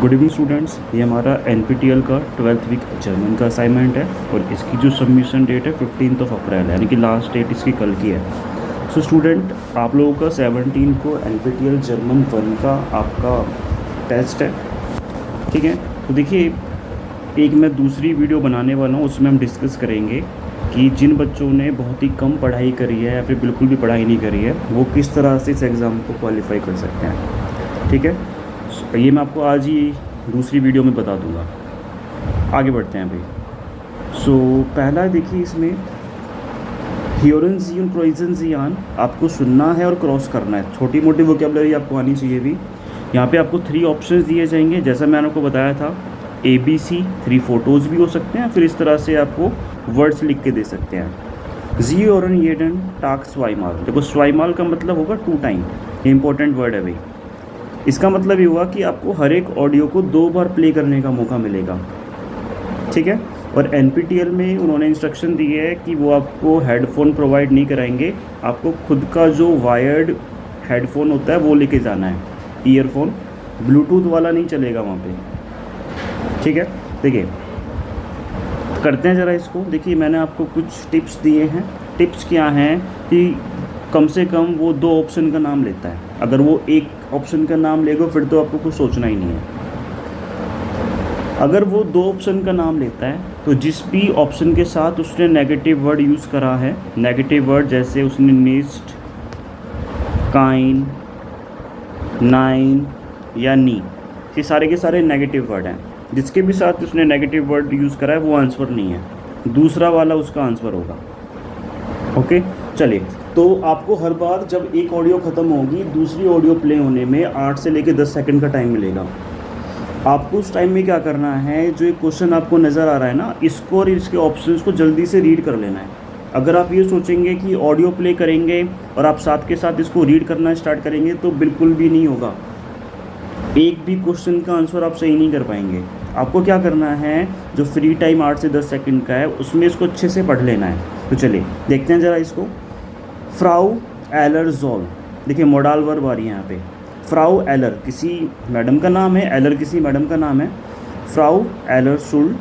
Good evening students, ये हमारा NPTEL का 12th वीक जर्मन का असाइनमेंट है और इसकी जो सबमिशन डेट है 15 अप्रैल है, यानी कि लास्ट डेट इसकी कल की है। सो स्टूडेंट, आप लोगों का 17 को NPTEL जर्मन 1 का आपका टेस्ट है, ठीक है। तो देखिए, एक मैं दूसरी वीडियो बनाने वाला हूँ, उसमें हम डिस्कस करेंगे कि जिन बच्चों ने बहुत ही कम पढ़ाई करी है या फिर बिल्कुल भी पढ़ाई नहीं करी है, वो किस तरह से इस एग्ज़ाम को क्वालिफाई कर सकते हैं, ठीक है। ये मैं आपको आज ही दूसरी वीडियो में बता दूंगा। आगे बढ़ते हैं भाई। सो पहला देखिए, इसमें हियोरन जियन क्रोइजन जियान आपको सुनना है और क्रॉस करना है। छोटी मोटी वोकेबलरी आपको आनी चाहिए भी। यहाँ पे आपको 3 ऑप्शंस दिए जाएंगे, जैसा मैंने आपको बताया था। ABC 3 फोटोज़ भी हो सकते हैं, फिर इस तरह से आपको वर्ड्स लिख के दे सकते हैं। जी और येडन टाक स्वाइमाल। देखो, स्वाइमाल का मतलब होगा 2 टाइम। ये इंपॉर्टेंट वर्ड है भाई। इसका मतलब ये हुआ कि आपको हर एक ऑडियो को 2 बार प्ले करने का मौका मिलेगा, ठीक है। और NPTEL में उन्होंने इंस्ट्रक्शन दी है कि वो आपको हेडफोन प्रोवाइड नहीं कराएंगे, आपको खुद का जो वायर्ड हेडफोन होता है वो लेके जाना है। ईयरफोन ब्लूटूथ वाला नहीं चलेगा वहाँ पे, ठीक है। देखिए, करते हैं ज़रा इसको। देखिए, मैंने आपको कुछ टिप्स दिए हैं। टिप्स क्या हैं कि कम से कम वो 2 ऑप्शन का नाम लेता है। अगर वो एक ऑप्शन का नाम लेगा फिर तो आपको कुछ सोचना ही नहीं है। अगर वो 2 ऑप्शन का नाम लेता है तो जिस भी ऑप्शन के साथ उसने नेगेटिव वर्ड यूज़ करा है, नेगेटिव वर्ड जैसे उसने निस्ट, काइन, नाइन या नी, ये सारे के सारे नेगेटिव वर्ड हैं। जिसके भी साथ उसने नेगेटिव वर्ड यूज़ करा है वो आंसर नहीं है, दूसरा वाला उसका आंसर होगा। ओके, चलिए। तो आपको हर बार जब एक ऑडियो ख़त्म होगी, दूसरी ऑडियो प्ले होने में 8 से लेकर 10 सेकंड का टाइम मिलेगा। आपको उस टाइम में क्या करना है, जो एक क्वेश्चन आपको नज़र आ रहा है ना, इसको और इसके ऑप्शंस को जल्दी से रीड कर लेना है। अगर आप ये सोचेंगे कि ऑडियो प्ले करेंगे और आप साथ के साथ इसको रीड करना स्टार्ट करेंगे तो बिल्कुल भी नहीं होगा। एक भी क्वेश्चन का आंसर आप सही नहीं कर पाएंगे। आपको क्या करना है, जो फ्री टाइम 8 से 10 सेकंड का है उसमें इसको अच्छे से पढ़ लेना है। तो चलिए देखते हैं ज़रा इसको। फ्राउ एलर जोल, देखिए मोडाल वर्ब आ रही है यहाँ पे। फ्राउ एलर किसी मैडम का नाम है, एलर किसी मैडम का नाम है। फ्राउ एलर शुल्ड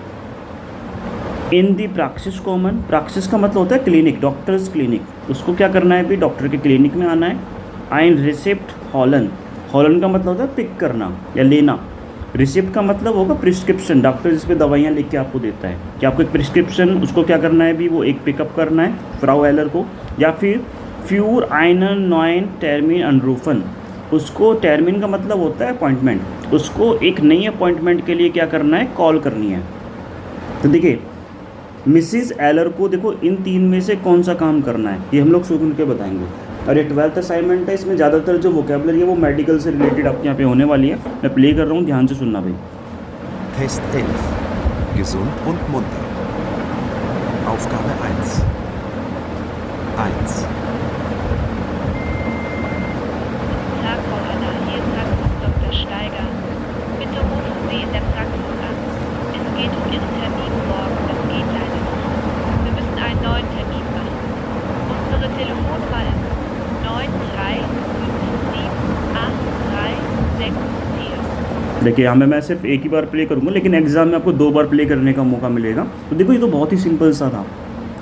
इन दी प्रैक्टिस कॉमन। प्रैक्टिस का मतलब होता है क्लिनिक, डॉक्टर्स क्लिनिक। उसको क्या करना है भी, डॉक्टर के क्लिनिक में आना है। आइन रिसिप्ट हॉलन, हॉलन का मतलब होता है पिक करना या लेना। रिसिप्ट का मतलब होगा प्रिस्क्रिप्शन, डॉक्टर जिस पे दवाइयाँ लिख के आपको देता है कि आपको एक प्रिस्क्रिप्शन, उसको क्या करना है भी, वो एक पिकअप करना है फ्राउ एलर को। या फिर फ्यूर आइनन नॉइन टर्मिन अनरूफन, उसको टर्मिन का मतलब होता है अपॉइंटमेंट, उसको एक नई अपॉइंटमेंट के लिए क्या करना है, कॉल करनी है। तो देखिए, मिसिज एलर को देखो इन 3 में से कौन सा काम करना है, ये हम लोग सुन के बताएंगे। और ये 12th असाइनमेंट है, इसमें ज़्यादातर जो वोकेबलरी है वो मेडिकल से रिलेटेड आपके यहाँ पे होने वाली है। मैं प्ले कर रहा हूँ, ध्यान से सुनना भाई। Test 11. Gesund und munter. Aufgabe 1. 1. Guten Tag, Frau Hanna. Hier ist Praxis Dr. Steiger. Bitte rufen Sie in der Praxis an. Es geht um Ihren Termin morgen. Das geht leider nicht. Wir müssen einen neuen Termin machen. Unsere Telefonnummer ist 935783664। देखिए, यहाँ मैं सिर्फ एक ही बार play करूँगा, लेकिन exam में आपको 2 बार play करने का मौका मिलेगा। तो देखो, ये तो बहुत ही सिंपल सा था।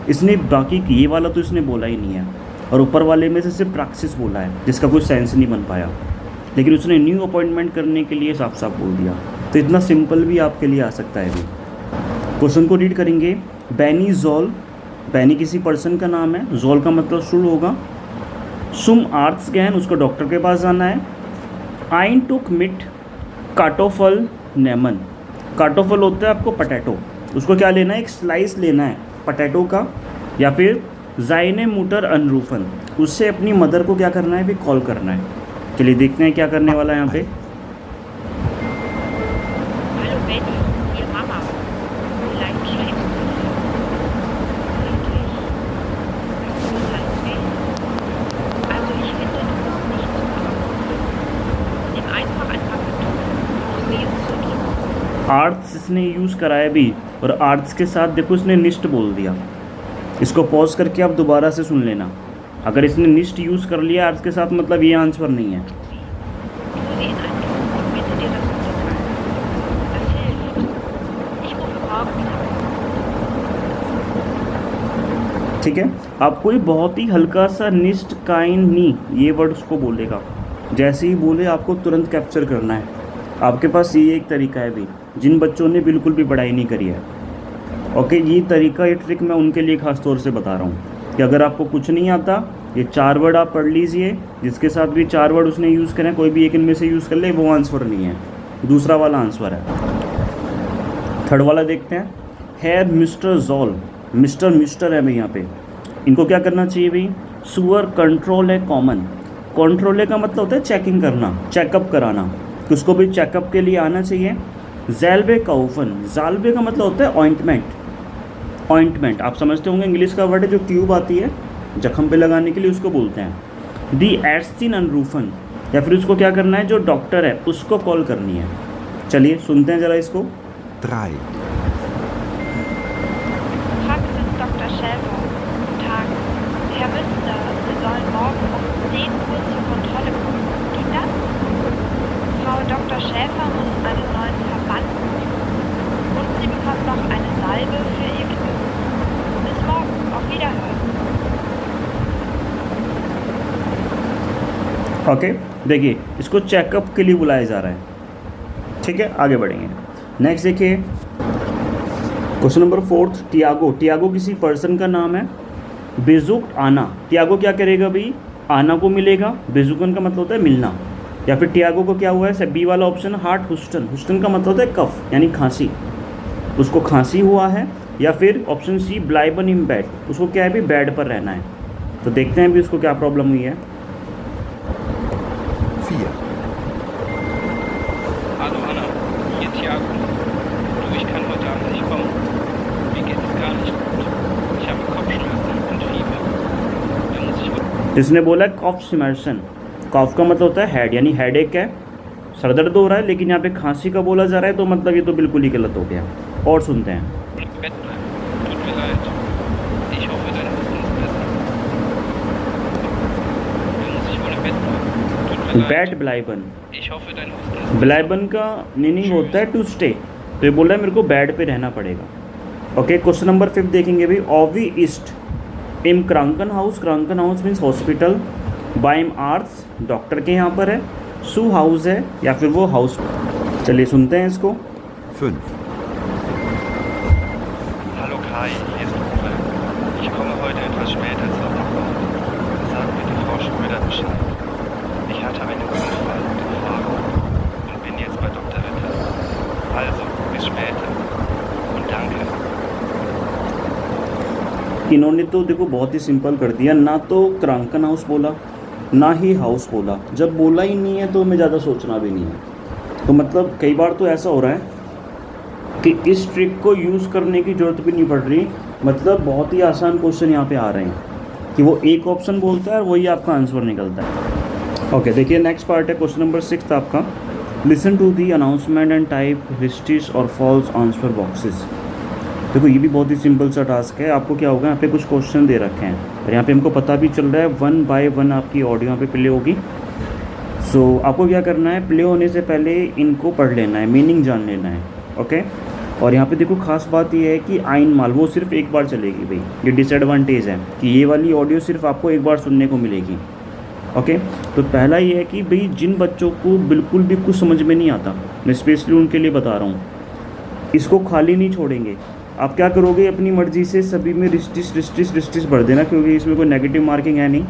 इसने बाकी ये वाला तो इसने बोला ही नहीं है, और ऊपर वाले में से सिर्फ प्रैक्टिस बोला है, जिसका कोई सेंस नहीं बन पाया। लेकिन उसने न्यू अपॉइंटमेंट करने के लिए साफ साफ बोल दिया। तो इतना सिंपल भी आपके लिए आ सकता है भी। क्वेश्चन को रीड करेंगे। बैनी जोल, बैनी किसी पर्सन का नाम है, जोल का मतलब शुरू होगा। सुम आर्ट्स गैन, उसको डॉक्टर के पास जाना है। आइन टुक मिट काटोफल नेमन, काटोफल होता है आपको पटैटो, उसको क्या लेना है, एक स्लाइस लेना है पटैटो का। या फिर जाइने मुटर अनरूफन, उससे अपनी मदर को क्या करना है भी, कॉल करना है। चलिए देखते हैं क्या करने वाला है यहाँ पे। Hallo Benny, hier Mama. Vielleicht schläfst du noch. Wirklich? Das tut halt weh. Also ich finde, du musst nicht zum Arzt gehen. Nimm einfach ein paar Kartoffeln und sie ins zu drücken. Arts इसने use करा है भी, और arts के साथ देखो इसने निस्ट बोल दिया। इसको पॉज करके आप दोबारा से सुन लेना। अगर इसने निस्ट यूज़ कर लिया आर्ट्स के साथ, मतलब ये आंसर नहीं है। Tu sie in ein Tuch und bitte dir das unterteilen. ठीक है, आपको ये बहुत ही हल्का सा निस्ट काइन नी ये वर्ड उसको बोलेगा, जैसे ही बोले आपको तुरंत कैप्चर करना है। आपके पास ये एक तरीका है भी, जिन बच्चों ने बिल्कुल भी पढ़ाई नहीं करी है। ओके, ये तरीका, ये ट्रिक मैं उनके लिए ख़ास तौर से बता रहा हूँ कि अगर आपको कुछ नहीं आता, ये 4 वर्ड आप पढ़ लीजिए, जिसके साथ भी 4 वर्ड उसने यूज़ करें, कोई भी एक इनमें से यूज़ कर ले, वो आंसर नहीं है, दूसरा वाला आंसर है। थर्ड वाला देखते हैं, है मिस्टर जॉल, मिस्टर है भाई यहाँ पे, इनको क्या करना चाहिए भाई, सुअर कंट्रोल है कॉमन। कंट्रोल है का मतलब होता है चेकिंग करना, चेकअप कराना, कि उसको भी चेकअप के लिए आना चाहिए। जैल्बे काउफन, जाल्बे का मतलब होता है ऑइंटमेंट, ऑइंटमेंट आप समझते होंगे, इंग्लिश का वर्ड है जो ट्यूब आती है जख्म पे लगाने के लिए, उसको बोलते हैं। दी एड्स्टीन अनरूफन, या फिर उसको क्या करना है, जो डॉक्टर है उसको कॉल करनी है। चलिए सुनते हैं ज़रा इसको। 3, Praxis Dr. Schäfer. Guten Tag. Herr Münster, Sie sollen morgen um 10 Uhr zur Kontrolle kommen. Geht das? Frau Dr. Schäfer muss einen neuen Verband buchen und sie bekommt noch eine Salbe für ihr Knie. Bis morgen. Auf Wiederhören. Okay, देखिए इसको checkup के लिए बुलाया जा रहा है। ठीक है, आगे बढ़ेंगे। नेक्स्ट देखिए क्वेश्चन नंबर 4, टियागो। टियागो किसी पर्सन का नाम है। बेजुक आना, टियागो क्या करेगा भाई, आना को मिलेगा, बेजुकन का मतलब होता है मिलना, या फिर टियागो को क्या हुआ है, बी वाला ऑप्शन हार्ट हुस्टन, हुस्टन का मतलब होता है कफ यानी खांसी, उसको खांसी हुआ है। या फिर ऑप्शन सी ब्लाइबन इन बेड, उसको क्या है भी बेड पर रहना है। तो देखते हैं भी उसको क्या प्रॉब्लम हुई है। 4, Hallo Anna, hier Thiago. Du, ich kann heute Abend nicht kommen. Mir geht es gar nicht gut. Ich habe Kopfschmerzen und Fieber. Dann muss ich इसने बोला कॉफ सिमर्सन, कॉफ का मतलब होता है हेड यानी हेड एक है, सर दर्द हो रहा है, लेकिन यहाँ पे खांसी का बोला जा रहा है, तो मतलब ये तो बिल्कुल ही गलत हो गया। और सुनते हैं। im Bett bleiben. Tut mir leid. Ich hoffe, dein Husten ist besser. Dann muss ich wohl im Bett bleiben. Tut mir leid. बैट ब्लाइबन, Ich hoffe, dein Husten ist besser. ब्लाइबन का मीनिंग होता है टू स्टे, तो ये बोल रहा है मेरे को बेड पे रहना पड़ेगा। ओके, क्वेश्चन नंबर 5 देखेंगे भी। ऑवी ईस्ट इम क्रांकन हाउस मीन्स हॉस्पिटल, बाइम आर्ट्स डॉक्टर के यहाँ पर है, सू हाउस है या फिर वो हाउस। चलिए सुनते हैं इसको। 5, Hallo Kai, hier ist Uwe. Ich komme heute etwas später zur Arbeit. Sag bitte Frau Schröder Bescheid. Ich hatte einen Unfall mit dem Fahrrad und bin jetzt bei Dr. Ritter. Also, bis später. Und danke. इन्होंने तो देखो बहुत ही simple कर दिया, ना तो क्रांकन house बोला ना ही हाउस बोला। जब बोला ही नहीं है तो हमें ज़्यादा सोचना भी नहीं है। तो मतलब कई बार तो ऐसा हो रहा है कि इस ट्रिक को यूज़ करने की ज़रूरत भी नहीं पड़ रही, मतलब बहुत ही आसान क्वेश्चन यहाँ पे आ रहे हैं कि वो एक ऑप्शन बोलता है और वही आपका आंसर निकलता है। ओके, देखिए नेक्स्ट पार्ट है क्वेश्चन नंबर 6 आपका। Listen to the announcement and type histories और फॉल्स आंसर बॉक्सेस। देखो ये भी बहुत ही सिंपल सा टास्क है। आपको क्या होगा, यहाँ पे कुछ क्वेश्चन दे रखे हैं और यहाँ पे हमको पता भी चल रहा है 1 बाय 1 आपकी ऑडियो यहाँ पे प्ले होगी। सो आपको क्या करना है, प्ले होने से पहले इनको पढ़ लेना है, मीनिंग जान लेना है। ओके, और यहाँ पे देखो खास बात ये है कि आइन माल वो सिर्फ एक बार चलेगी भाई, ये डिसएडवांटेज है कि ये वाली ऑडियो सिर्फ आपको एक बार सुनने को मिलेगी। ओके, तो पहला ये है कि भाई जिन बच्चों को बिल्कुल भी कुछ समझ में नहीं आता, मैं स्पेशली उनके लिए बता रहा हूँ, इसको खाली नहीं छोड़ेंगे। आप क्या करोगे, अपनी मर्ज़ी से सभी में रिस्टिस भर देना, क्योंकि इसमें कोई नेगेटिव मार्किंग है नहीं,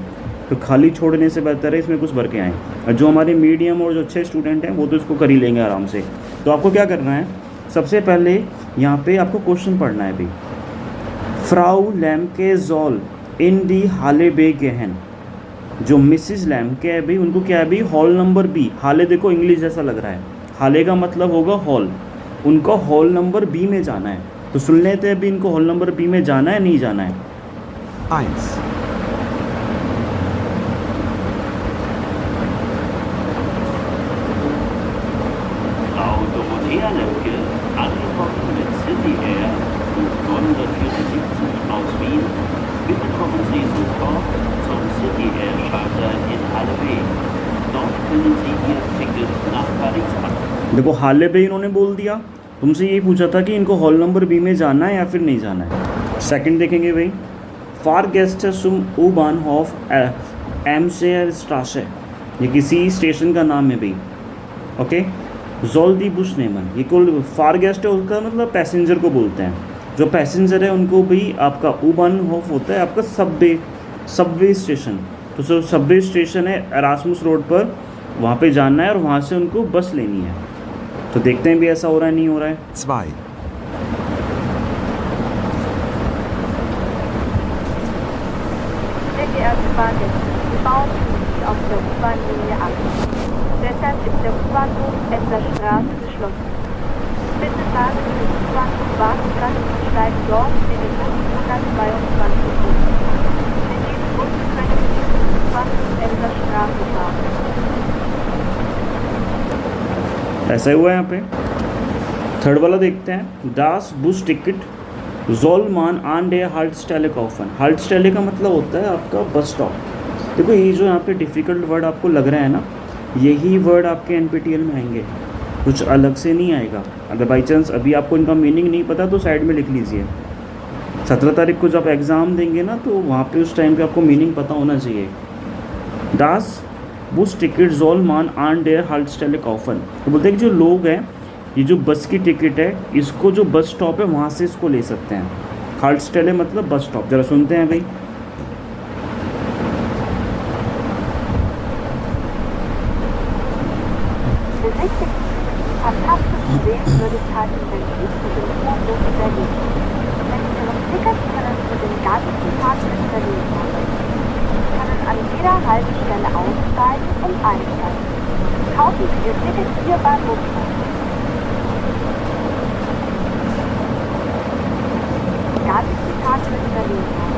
तो खाली छोड़ने से बेहतर है इसमें कुछ भर के आएँ। और जो हमारे मीडियम और जो अच्छे स्टूडेंट हैं वो तो इसको कर ही लेंगे आराम से। तो आपको क्या करना है, सबसे पहले यहाँ पे आपको क्वेश्चन पढ़ना है भाई। फ्राउ लैम्के जॉल इन दी हाले बे गेहन, जो मिसिज लैम्के है भाई उनको क्या है भाई, हॉल नंबर बी। हाले देखो इंग्लिश जैसा लग रहा है, हाले का मतलब होगा हॉल, उनको हॉल नंबर बी में जाना है। तो सुन लेते हैं अभी इनको हॉल नंबर बी में जाना है नहीं जाना है। 1, Frau Dorothea Lemke, angekommen mit City Air, Flug 974 aus Wien. Bitte kommen Sie sofort zum City Air Charter in Halle B. Dort können Sie Ihr Ticket nach Paris machen। देखो हाले बे इन्होंने बोल दिया, तुमसे यही पूछा था कि इनको हॉल नंबर बी में जाना है या फिर नहीं जाना है। सेकंड देखेंगे भाई, फारगेस्टसुम U-Bahnhof एमशेयर स्ट्राशे, ये किसी स्टेशन का नाम है भाई। ओके, जोल दी बुश नेमन, ये कोल फारगेस्ट है, उसका मतलब पैसेंजर को बोलते हैं। जो पैसेंजर है उनको भी आपका U-Bahnhof होता है आपका सबवे स्टेशन। तो जो सबवे स्टेशन है एरास्मुस रोड पर, वहाँ पे जाना है और वहाँ से उनको बस लेनी है। तो देखते हैं भी ऐसा हो रहा है नहीं हो रहा है। 2, Sehr geehrte Fahrgäste, die Bahn ist auf der U-Bahn-Linie 8. Deshalb ist der U-Bahnhof Esser Straße geschlossen. Bitte fahren Sie den U-Bahnhof Wagenplatz und steigen dort in den Bus 122 um. In diesem Bus können Sie zum U-Bahnhof Esser Straße fahren. ऐसा ही हुआ है यहाँ पे। Third वाला देखते हैं। Dance बुस ticket जोलमान आन डे हाल्टस्टेले कॉफन। हाल्टस्टेले का मतलब होता है आपका बस स्टॉप। देखो ये जो यहाँ पे डिफ़िकल्ट वर्ड आपको लग रहा है ना, यही वर्ड आपके NPTEL में आएंगे, कुछ अलग से नहीं आएगा। अगर बाई चांस अभी आपको इनका मीनिंग नहीं पता तो साइड में लिख लीजिए। 17 तारीख को जब एग्ज़ाम देंगे ना, तो वहाँ पे उस टाइम पे आपको मीनिंग पता होना चाहिए। डास बुस टिकट जोलमान आन डेयर हाल्टस्टेले कॉफन, तो बोलते हैं कि जो लोग हैं, ये जो बस की टिकट है, इसको जो बस स्टॉप है वहाँ से इसको ले सकते हैं। हाल्टस्टेले मतलब बस स्टॉप। ज़रा सुनते हैं भाई। Fantastischen Sehenswürdigkeiten sind nicht mit dem U-Boot hinterlegt. Mit Ihrem Ticket können Sie den ganzen Tag hinterlegt machen. Sie können an jeder Haltestelle aussteigen und einsteigen. Kaufen Sie Ihr Ticket hier beim Bushof. Den ganzen Tag hinterlegt haben.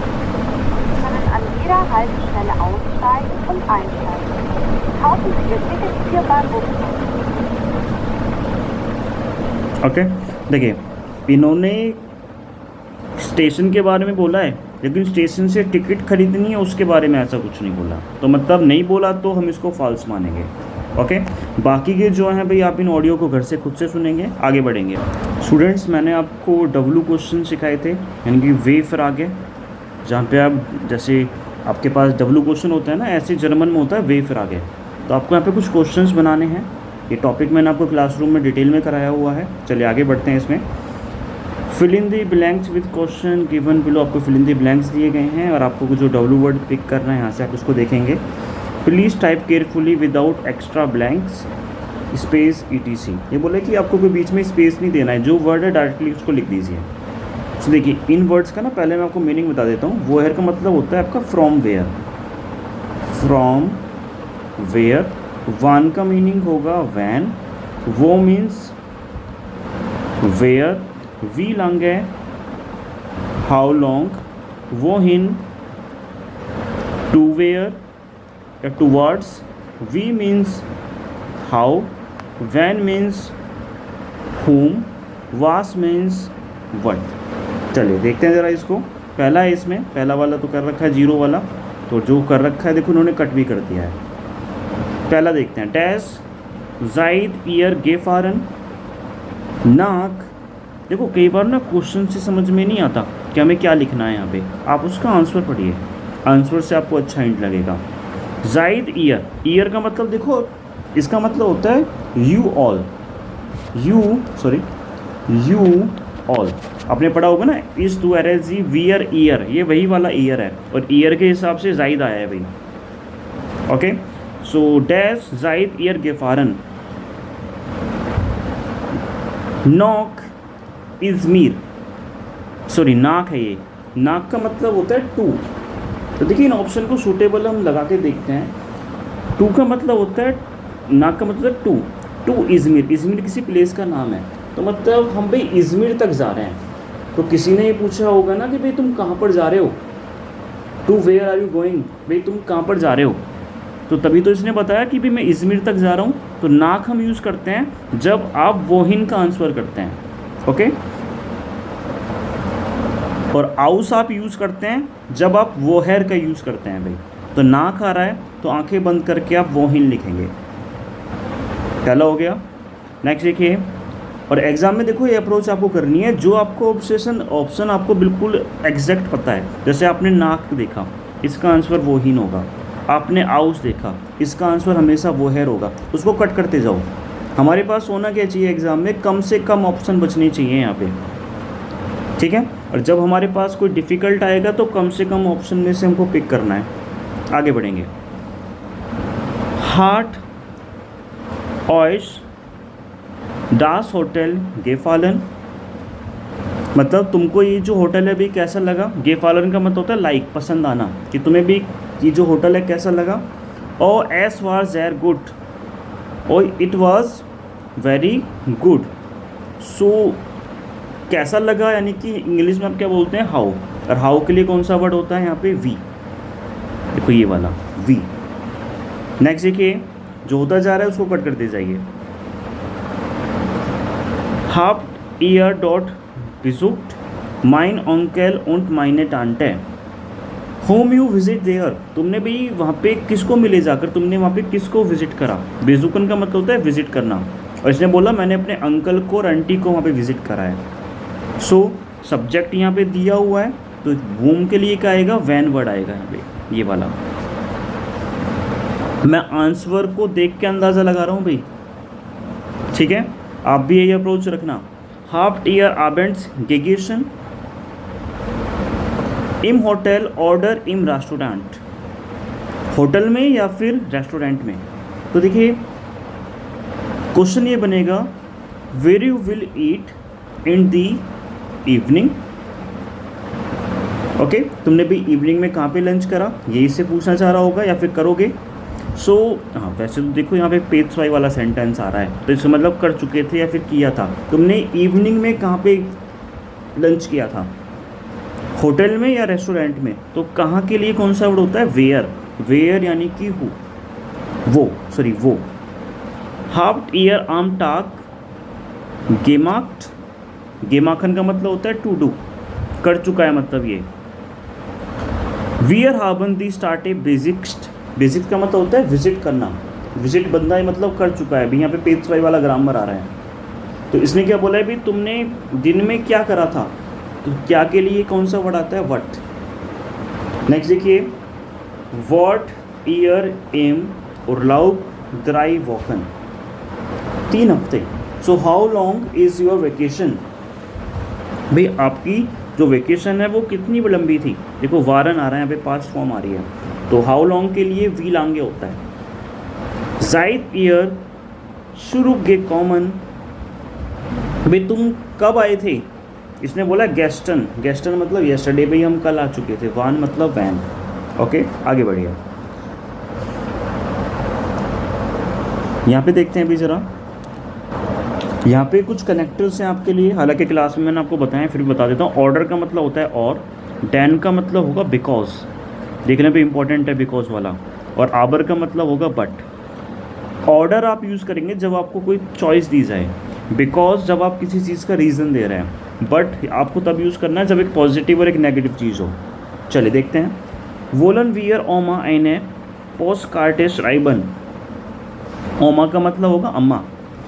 Sie können an jeder Haltestelle aussteigen und einsteigen. Kaufen Sie Ihr Ticket hier beim Bushof. Okay देखिए, इन्होंने station के बारे में बोला है, लेकिन station से ticket खरीदनी है उसके बारे में ऐसा कुछ नहीं बोला। तो मतलब नहीं बोला तो हम इसको फॉल्स मानेंगे। ओके, बाकी के जो हैं भाई आप इन ऑडियो को घर से खुद से सुनेंगे, आगे बढ़ेंगे। स्टूडेंट्स, मैंने आपको डब्लू क्वेश्चन सिखाए थे, यानी कि वे फिर आगे, जहाँ पे आप जैसे आपके पास डब्लू क्वेश्चन होता है ना, ऐसे जर्मन में होता है वे फिर आगे। तो आपको यहाँ पे कुछ क्वेश्चंस बनाने हैं। ये टॉपिक मैंने आपको क्लासरूम में डिटेल में कराया हुआ है। चलिए आगे बढ़ते हैं इसमें। Fill in the blanks with question given below, आपको फिल इन दी ब्लैंक्स दिए गए हैं और आपको जो डब्लू वर्ड पिक करना है यहाँ से आप उसको देखेंगे। Please type carefully without extra blanks space ETC। ये बोले कि आपको कोई बीच में स्पेस नहीं देना है, जो वर्ड है डायरेक्टली उसको लिख दीजिए। तो देखिए इन वर्ड्स का ना पहले मैं आपको मीनिंग बता देता हूँ। वो हेयर का मतलब होता है आपका फ्रॉम वेयर। फ्रॉम वेयर, वन का मीनिंग होगा वैन, वो मीन्स वेयर, वी लॉन्ग है हाउ लॉन्ग, वो हिन टू वेयर या टूवर्ड्स, वी मीन्स हाउ, वैन मीन्स whom, वास मीन्स वट। चलिए देखते हैं ज़रा इसको। पहला है इसमें, पहला वाला तो कर रखा है जीरो वाला, तो जो कर रखा है देखो उन्होंने कट भी कर दिया है। पहला देखते हैं। डैश जाइद ईयर गेफारन नाक। देखो कई बार ना क्वेश्चन से समझ में नहीं आता कि हमें क्या लिखना है यहाँ पे, आप उसका आंसर पढ़िए, आंसर से आपको अच्छा हिंट लगेगा। जाइद ईयर, ईयर का मतलब देखो इसका मतलब होता है यू ऑल, यू ऑल आपने पढ़ा होगा ना, इस टू एरेजी वियर ईयर, ये वही वाला ईयर है और ईयर के हिसाब से जाइद आया है भाई। ओके, सो डैश जाइद ईयर गेफारन नॉक इज़मीर, सॉरी नाक है ये, नाक का मतलब होता है टू। तो देखिए इन ऑप्शन को सूटेबल हम लगा के देखते हैं। टू का मतलब होता है, नाक का मतलब टू, टू इज़मीर, इज़मीर किसी प्लेस का नाम है, तो मतलब हम भाई इज़मीर तक जा रहे हैं। तो किसी ने ये पूछा होगा ना कि भाई तुम कहाँ पर जा रहे हो, to where are you going, भाई तुम कहाँ पर जा रहे हो, तो तभी तो इसने बताया कि भाई मैं इज़मीर तक जा रहा हूँ। तो नाक हम यूज़ करते हैं जब आप वोहिन का आंसर करते हैं। ओके, और आउस आप यूज़ करते हैं जब आप वोहेर का यूज़ करते हैं भाई। तो नाक आ रहा है तो आंखें बंद करके आप वोहिन लिखेंगे। पहला हो गया। नेक्स्ट देखिए, और एग्ज़ाम में देखो ये अप्रोच आपको करनी है, जो आपको ऑप्शन आपको बिल्कुल एग्जैक्ट पता है। जैसे आपने नाक देखा, इसका आंसर वो ही होगा। आपने आउस देखा, इसका आंसर हमेशा वो हैर होगा, उसको कट करते जाओ। हमारे पास होना क्या चाहिए एग्ज़ाम में, कम से कम ऑप्शन बचने चाहिए यहाँ पे, ठीक है। और जब हमारे पास कोई डिफ़िकल्ट आएगा तो कम से कम ऑप्शन में से हमको पिक करना है। आगे बढ़ेंगे। हार्ट ऑयस डास होटल गेफालन, मतलब तुमको ये जो होटल है भी कैसा लगा। गेफालन का मतलब होता है लाइक, पसंद आना, कि तुम्हें भी ये जो होटल है कैसा लगा। और एस वाज देयर गुड, और इट वाज वेरी गुड। सो कैसा लगा यानी कि इंग्लिश में आप क्या बोलते हैं, हाउ। और हाउ के लिए कौन सा वर्ड होता है यहाँ पे, वी। देखो ये वाला वी। नेक्स्ट देखिए, जो होता जा रहा है उसको कट करते जाइए। Half year dot besucht mein Onkel und meine Tante whom you visit there। तुमने भी वहाँ पे किसको मिले जाकर, तुमने वहाँ पे किसको विजिट करा। बेजुकन का मतलब होता है विजिट करना, और इसने बोला मैंने अपने अंकल को और आंटी को वहाँ पे विजिट करा है। सो सब्जेक्ट यहाँ पे दिया हुआ है, तो whom के लिए क्या आएगा, वैन वर्ड आएगा यहाँ पे, ये वाला। मैं आंसर को देख के अंदाज़ा लगा रहा हूँ भाई, ठीक है। आप भी यही अप्रोच रखना। हाफ ईयर आबेंट्स गेगेशन इम होटल ऑर्डर इम रेस्टोरेंट, होटल में या फिर रेस्टोरेंट में। तो देखिए क्वेश्चन ये बनेगा, where you will eat in the evening. Okay, तुमने भी इवनिंग में कहाँ पे लंच करा, यही से पूछना चाह रहा होगा या फिर करोगे। सो हाँ, वैसे तो देखो यहाँ पे पेज वाई वाला सेंटेंस आ रहा है, तो इसका मतलब कर चुके थे या फिर किया था। तुमने इवनिंग में कहाँ पे लंच किया था, होटल में या रेस्टोरेंट में। तो कहाँ के लिए कौन सा वर्ड होता है, वेयर। वेयर यानी कि हु, वो। हाफ ईयर आम टाक गेमाक्ट, गेमाखन का मतलब होता है टू डू, कर चुका है मतलब ये। वियर हाबन दी स्टार्ट ए बेसिक्स्ट, बेसिक्स का मतलब होता है विजिट करना, विजिट बंदा ही मतलब कर चुका है। अभी यहाँ पे पेज वाई वाला ग्रामर आ रहा है। तो इसने क्या बोला है भी, तुमने दिन में क्या करा था, तो क्या के लिए कौन सा वर्ड आता है, वट। नेक्स्ट देखिए, वॉट ईयर एम उर्लाउब द्राई वॉकन, 3 हफ्ते। So how long is your vacation, भाई आपकी जो वेकेशन है वो कितनी लंबी थी। देखो वारन आ रहा है यहाँ पे, 5 फॉर्म आ रही है, तो हाउ लॉन्ग के लिए वी लांगे होता है। जाइद ईयर शुरू गे कॉमन, भाई तुम कब आए थे। इसने बोला गेस्टन, गेस्टन मतलब यस्टरडे, भाई हम कल आ चुके थे। वान मतलब वैन। ओके, आगे बढ़िए। यहाँ पे देखते हैं अभी ज़रा, यहाँ पे कुछ कनेक्टर्स हैं आपके लिए, हालांकि क्लास में मैंने आपको बताया, फिर भी बता देता हूँ। ऑर्डर का मतलब होता है और, डैन का मतलब होगा बिकॉज, देखने पे इंपॉर्टेंट है बिकॉज वाला, और आबर का मतलब होगा बट। ऑर्डर आप यूज़ करेंगे जब आपको कोई चॉइस दी जाए, बिकॉज जब आप किसी चीज़ का रीज़न दे रहे हैं, बट आपको तब यूज़ करना है जब एक पॉजिटिव और एक नेगेटिव चीज़ हो। चलिए देखते हैं। वोलन वियर ओमा एने पोस्ट कार्टेस राइबन, ओमा का मतलब होगा अम्मा।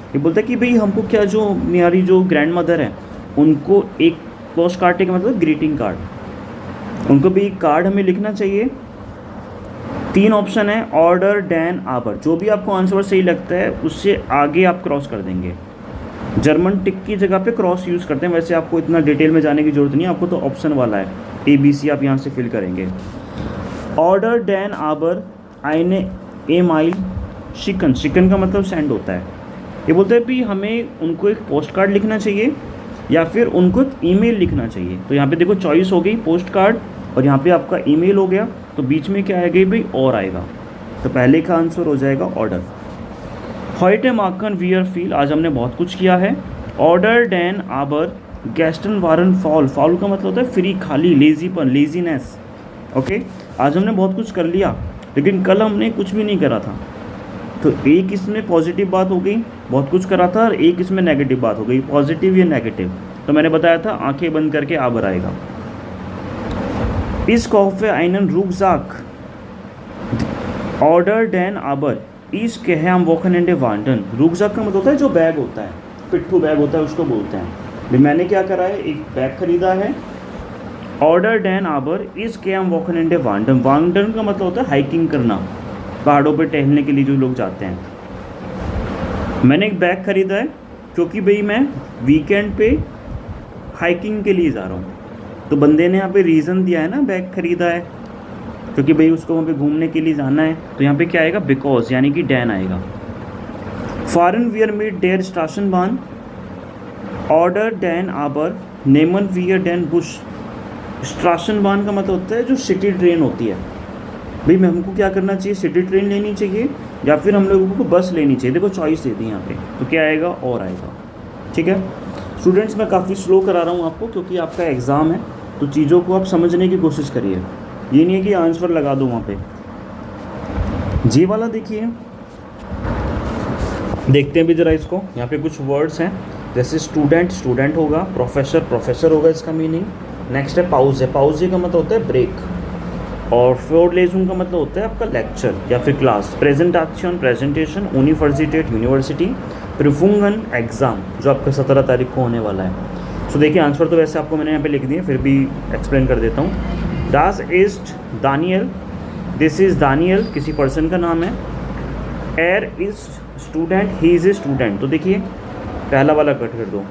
ये बोलता है कि भाई हमको क्या, जो हमारी जो ग्रैंड मदर है उनको एक पोस्ट कार्ड का मतलब ग्रीटिंग कार्ड, उनको भी एक कार्ड हमें लिखना चाहिए। 3 ऑप्शन है, ऑर्डर डैन आबर, जो भी आपको आंसर सही लगता है उससे आगे आप क्रॉस कर देंगे। जर्मन टिक की जगह पे क्रॉस यूज़ करते हैं, वैसे आपको इतना डिटेल में जाने की जरूरत नहीं है, आपको तो ऑप्शन वाला है ABC आप यहाँ से फिल करेंगे। ऑर्डर डैन आबर आइने ए माइल शिकन, शिकन का मतलब सेंड होता है। ये बोलते हैं भी हमें उनको एक पोस्ट कार्ड लिखना चाहिए या फिर उनको एक ईमेल लिखना चाहिए। तो यहाँ पे देखो चॉइस हो गई पोस्ट कार्ड और यहाँ पे आपका ईमेल हो गया, तो बीच में क्या आएगा भाई, और आएगा, तो पहले का आंसर हो जाएगा ऑर्डर। हॉइटे मार्कन वियर फील, आज हमने बहुत कुछ किया है। ऑर्डर डैन आबर गैस्टन वारन फॉल, फॉल का मतलब होता है फ्री, खाली, लेजीपन, लेजीनेस। ओके, आज हमने बहुत कुछ कर लिया, लेकिन कल हमने कुछ भी नहीं करा था। तो एक इसमें पॉजिटिव बात हो गई, बहुत कुछ करा था, और एक इसमें नेगेटिव बात हो गई, पॉजिटिव या नेगेटिव। तो मैंने बताया था आंखें बंद करके आबर आएगा। इस कॉफे आइनन रुकजाक ऑर्डर डैन आबर इस के हम वोकन एंड वांडन, रुकजाक का मतलब होता है जो बैग होता है, पिट्ठू बैग होता है उसको बोलते हैं। भी मैंने क्या करा है, एक बैग खरीदा है। ऑर्डर डैन आबर इस के एम वॉकन एंड वांडन, वांडन का मतलब होता है हाइकिंग करना, पहाड़ों पे टहलने के लिए जो लोग जाते हैं। मैंने एक बैग खरीदा है क्योंकि भाई मैं वीकेंड पे हाइकिंग के लिए जा रहा हूँ। तो बंदे ने यहाँ पे रीज़न दिया है ना, बैग खरीदा है क्योंकि भाई उसको वहाँ पे घूमने के लिए जाना है। तो यहाँ पे क्या आएगा, बिकॉज यानी कि डैन आएगा। फॉरन वियर मीट डेयर स्टेशन बान ऑर्डर डैन आबर नेमन वियर डैन बुश। स्टेशन बान का मतलब होता है जो सिटी ट्रेन होती है। भाई मैं हमको क्या करना चाहिए, सिटी ट्रेन लेनी चाहिए या फिर हम लोगों को बस लेनी चाहिए। देखो चॉइस दे दी यहाँ पे, तो क्या आएगा, और आएगा। ठीक है स्टूडेंट्स, मैं काफ़ी स्लो करा रहा हूँ आपको क्योंकि आपका एग्ज़ाम है, तो चीज़ों को आप समझने की कोशिश करिए। ये नहीं है कि आंसर लगा दो वहाँ पे। जी वाला देखिए, देखते हैं भी ज़रा इसको। यहाँ पे कुछ वर्ड्स हैं जैसे स्टूडेंट, स्टूडेंट होगा, प्रोफेसर, प्रोफेसर होगा इसका मीनिंग। नेक्स्ट है पाउज है, पाउज का मतलब होता है ब्रेक। और फोरलेसुंग का मतलब होता है आपका लेक्चर या फिर क्लास। Presentation, presentation. यूनिवर्सिटेट, यूनिवर्सिटी। प्रिफुंगन, एग्ज़ाम जो आपका 17 तारीख को होने वाला है। सो देखिए आंसर तो वैसे आपको मैंने यहाँ पे लिख दिए, फिर भी एक्सप्लेन कर देता हूँ। दास इस्ट दानियल, दिस इज़ दानियल किसी पर्सन का नाम है। एर इज स्टूडेंट, ही इज़ ए स्टूडेंट। तो देखिए पहला वाला कट कर दो,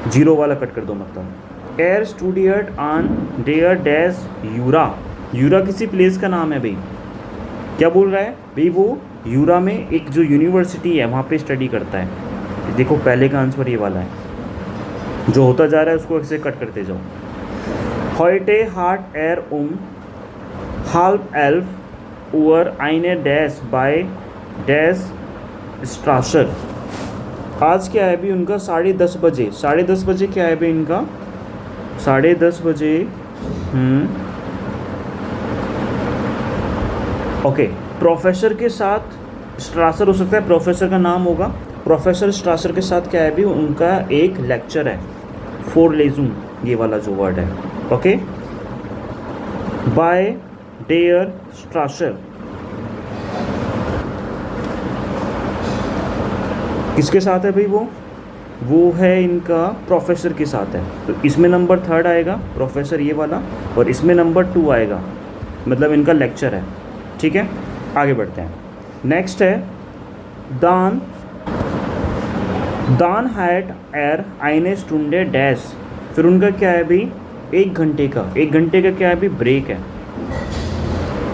जीरो वाला कट कर दो मतलब। एर स्टूडियट ऑन डेयर डैश यूरा, यूरा किसी प्लेस का नाम है भाई। क्या बोल रहा है भाई, वो यूरा में एक जो यूनिवर्सिटी है वहाँ पे स्टडी करता है। देखो पहले का आंसर ये वाला है, जो होता जा रहा है उसको ऐसे कट करते जाओ। हॉइटे हार्ट एर हाल्फ एल्फ ओवर आइने डैश बाय डैश स्ट्राशर। आज क्या है भी उनका 10:30 बजे, 10:30 बजे क्या है भी इनका 10:30 बजे। ओके, प्रोफेसर के साथ स्ट्रासर हो सकता है, प्रोफेसर का नाम होगा। प्रोफेसर स्ट्रासर के साथ क्या है भी उनका एक लेक्चर है, फोरलेसुंग ये वाला जो वर्ड है। ओके, बाय डेयर स्ट्रासर किसके साथ है भाई, वो है इनका प्रोफेसर के साथ है। तो इसमें नंबर 3 आएगा प्रोफेसर ये वाला, और इसमें नंबर 2 आएगा, मतलब इनका लेक्चर है। ठीक है आगे बढ़ते हैं। नेक्स्ट है दान, दान हैट एर आइने स्टूडे डैश। फिर उनका क्या है भाई, 1 घंटे का, 1 घंटे का क्या है भाई, ब्रेक है।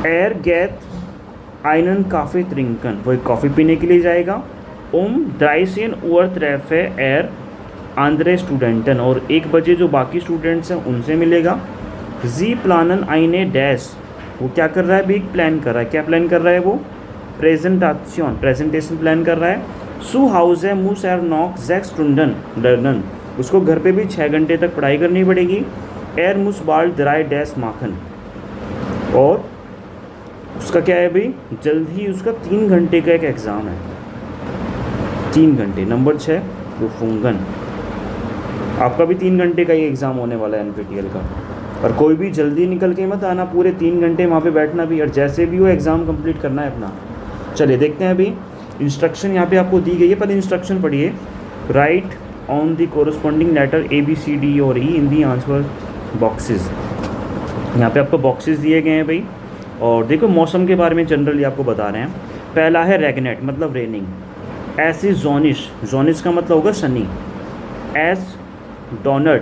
एर गैथ आइनन काफ़ी त्रिंकन, वो कॉफ़ी पीने के लिए जाएगा। ड्राइसियन ओवर ट्रैफे एर आंद्रे स्टूडेंटन, और 1 बजे जो बाकी स्टूडेंट्स हैं उनसे मिलेगा। जी प्लानन आइने डैश, वो क्या कर रहा है भी, प्लान कर रहा है। क्या प्लान कर रहा है वो, प्रेजेंटेशन प्लान कर रहा है। सू हाउस है मूस एर नॉक जैक स्टूडन लर्नन, उसको घर पे भी 6 घंटे तक पढ़ाई करनी पड़ेगी। एर मुस बाल द्राई डैश माखन, और उसका क्या है भाई, जल्द ही उसका 3 घंटे का एक एग्ज़ाम है, 3 घंटे। नंबर 6 प्रूफुंगन, आपका भी 3 घंटे का ही एग्ज़ाम होने वाला है NPTEL का। और कोई भी जल्दी निकल के मत आना, पूरे 3 घंटे वहाँ पे बैठना भी, और जैसे भी वो एग्ज़ाम कंप्लीट करना है अपना। चलिए देखते हैं अभी इंस्ट्रक्शन यहाँ पे आपको दी गई है, पर इंस्ट्रक्शन पढ़िए। Write on the corresponding letter ABCD और E in the answer boxes. यहाँ पे आपको बॉक्सेस दिए गए हैं भाई। और देखो मौसम के बारे में जनरली आपको बता रहे हैं। पहला है रेगनेट मतलब रेनिंग। एस इज जोनिश, जोनिश का मतलब होगा सनी। एस डोनट,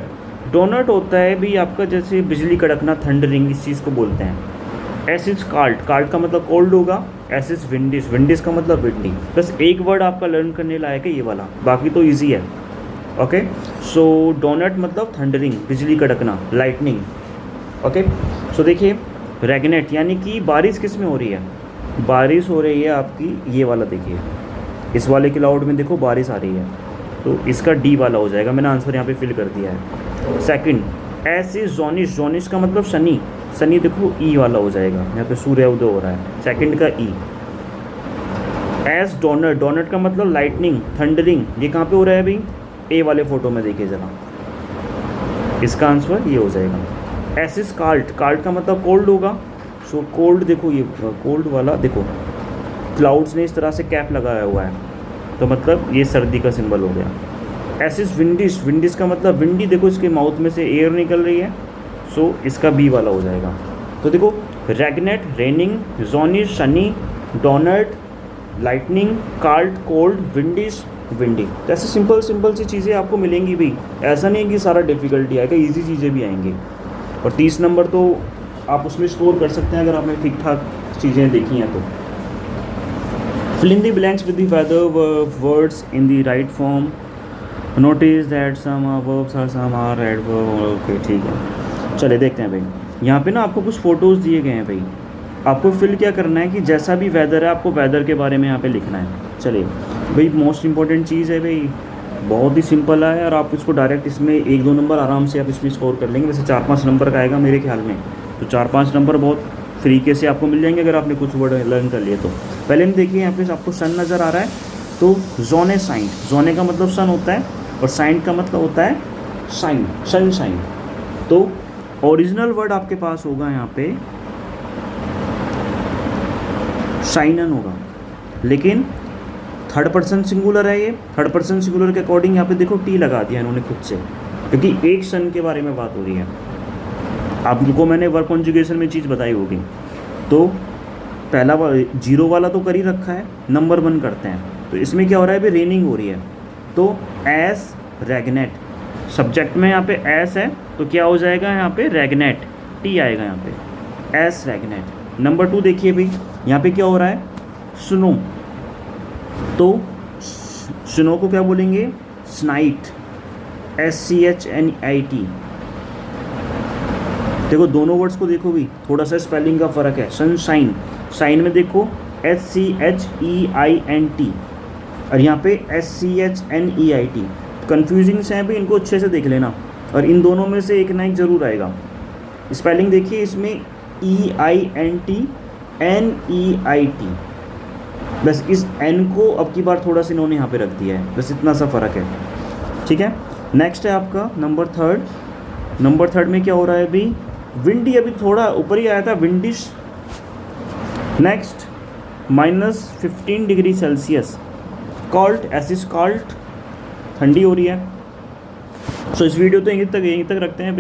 डोनट होता है भी आपका जैसे बिजली कड़कना, थंडरिंग, इस चीज़ को बोलते हैं। एस इज काल्ड, काल्ड का मतलब कोल्ड होगा। एस इज विंडिस, विंडिस का मतलब विंडी। बस एक वर्ड आपका लर्न करने लायक है ये वाला, बाकी तो ईजी है। ओके, सो डोनट मतलब थंडरिंग, बिजली कड़कना, लाइटनिंग। ओके, सो देखिए रेगनेट यानी कि बारिश किस में हो रही है, बारिश हो रही है आपकी ये वाला, देखिए इस वाले क्लाउड में देखो बारिश आ रही है, तो इसका डी वाला हो जाएगा। मैंने आंसर यहाँ पे फिल कर दिया है। सेकंड, एस इज जोनिश, जोनिश का मतलब शनि, शनि देखो ई वाला हो जाएगा, यहाँ पे सूर्य उदय हो रहा है, सेकंड का ई। एस डोनट, डोनट का मतलब लाइटनिंग, थंडरिंग, ये कहाँ पे हो रहा है भाई, ए वाले फोटो में देखिए ज़रा, इसका आंसर ये हो जाएगा। एस इज काल्ड, काल्ड का मतलब कोल्ड होगा, सो कोल्ड देखो ये कोल्ड वाला देखो, क्लाउड्स ने इस तरह से कैप लगाया हुआ है, तो मतलब ये सर्दी का सिंबल हो गया। एसिस विंडिश, विंडिश का मतलब विंडी, देखो इसके माउथ में से एयर निकल रही है, सो इसका बी वाला हो जाएगा। तो देखो रेगनेट रेनिंग, जोनिश सनी, डोनट लाइटनिंग, काल्ट कोल्ड, विंडिश विंडी। तो ऐसे सिंपल सिंपल सी चीज़ें आपको मिलेंगी भी, ऐसा नहीं है कि सारा डिफ़िकल्टी आएगा, ईजी चीज़ें भी आएंगी। और 30 नंबर तो आप उसमें स्कोर कर सकते हैं अगर आपने ठीक ठाक चीज़ें देखी हैं तो। Fill in the blanks with the weather words in the right form. Notice that some are verbs or some are adverb. Okay, ठीक है, चलिए देखते हैं भाई। यहाँ पे ना आपको कुछ फ़ोटोज़ दिए गए हैं भाई, आपको फिल क्या करना है कि जैसा भी वेदर है आपको वेदर के बारे में यहाँ पे लिखना है। चलिए भाई, मोस्ट इंपॉर्टेंट चीज़ है भाई, बहुत ही सिंपल है और आप इसको डायरेक्ट इसमें 1-2 नंबर आराम से आप इसमें स्कोर कर लेंगे। वैसे 4-5 नंबर का आएगा मेरे ख्याल में, तो 4-5 नंबर बहुत तरीके से आपको मिल जाएंगे अगर आपने कुछ वर्ड लर्न कर लिए तो। पहले हम देखिए, यहाँ पे आपको सन नज़र आ रहा है, तो जोने साइन, जोने का मतलब सन होता है और साइन का मतलब होता है शाइन, सनशाइन। तो ओरिजिनल वर्ड आपके पास होगा यहाँ पे शाइनन होगा, लेकिन थर्ड पर्सन सिंगुलर है ये। थर्ड पर्सन सिंगुलर के अकॉर्डिंग यहाँ पे देखो टी लगा दिया इन्होंने खुद से, क्योंकि एक सन के बारे में बात हो रही है। आपको मैंने वर्ब कॉन्जुगेशन में चीज़ बताई होगी। तो पहला 0 वाला तो कर ही रखा है, नंबर 1 करते हैं। तो इसमें क्या हो रहा है, अभी रेनिंग हो रही है, तो एस रेगनेट, सब्जेक्ट में यहाँ पे एस है तो क्या हो जाएगा यहाँ पे रेगनेट, टी आएगा यहाँ पे, एस रेगनेट। नंबर 2 देखिए भाई, यहाँ पे क्या हो रहा है, स्नो, तो स्नो को क्या बोलेंगे, स्नाइट, SCHNIT। देखो दोनों वर्ड्स को देखो भी, थोड़ा सा स्पेलिंग का फ़र्क है। सनशाइन, शाइन में देखो SCHEINT और यहाँ पे SCHNEIT। कन्फ्यूजिंग से हैं भी, इनको अच्छे से देख लेना, और इन दोनों में से एक ना एक ज़रूर आएगा। स्पेलिंग देखिए इसमें EINT NEIT, बस इस N को अब की बार थोड़ा सा इन्होंने यहाँ पे रख दिया है, बस इतना सा फ़र्क है। ठीक है, नेक्स्ट है आपका नंबर 3। नंबर 3 में क्या हो रहा है अभी, विंडी, अभी थोड़ा ऊपर ही आया था, विंडिश। नेक्स्ट -15 डिग्री सेल्सियस, कॉल्ट, एसिस कॉल्ट, ठंडी हो रही है। सो इस वीडियो तो यहीं तक रखते हैं।